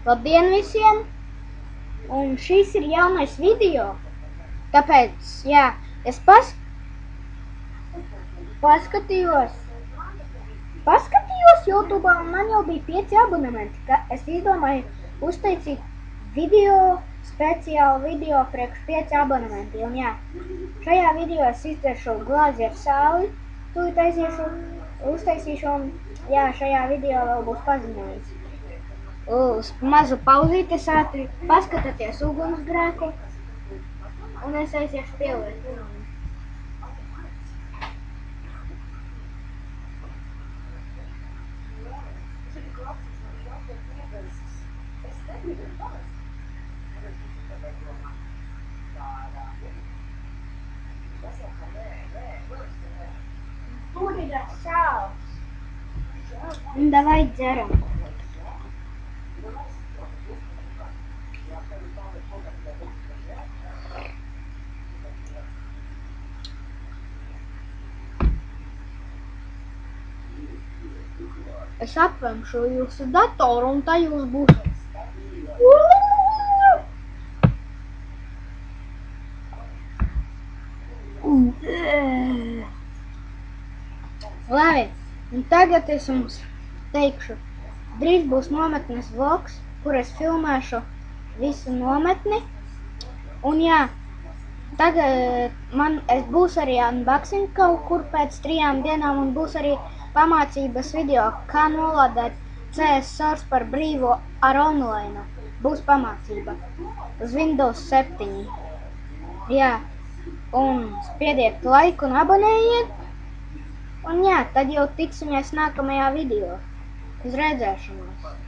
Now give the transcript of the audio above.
Labdien visiem! Un šis ir jaunais video. Tāpēc, jā, es paskatījos YouTube'ā un man jau bija 5 abonementi, ka es izdomāju uztaisīt speciālu video priekš 5 abonementi. Un jā, šajā video es izdzeršu glāzi ar sāli, tūlīt aiziešu, uztaisīšu un jā, šajā video vēl būs paziņojums. Uz mazu pauzīti es ātri paskatāties ugunsgrēku un es aiziešu pieliet. Tur ir sāls. Un davai dzeram. Es apvemšu jūsu datoru un tā jūs būsiet. Labi, un tagad es jums teikšu, drīz būs nometnes vlogs, kur es filmēšu visu nometni. Un jā, tagad es būs arī unboxing kaut kur pēc 3 dienām un būs arī pamācības video, kā nolādēt CS Source par brīvo ar online. Būs pamācība uz Windows 7. Jā, un spiediet laiku un abonējiet. Un jā, tad jau tiksimies nākamajā video. Uz redzēšanos!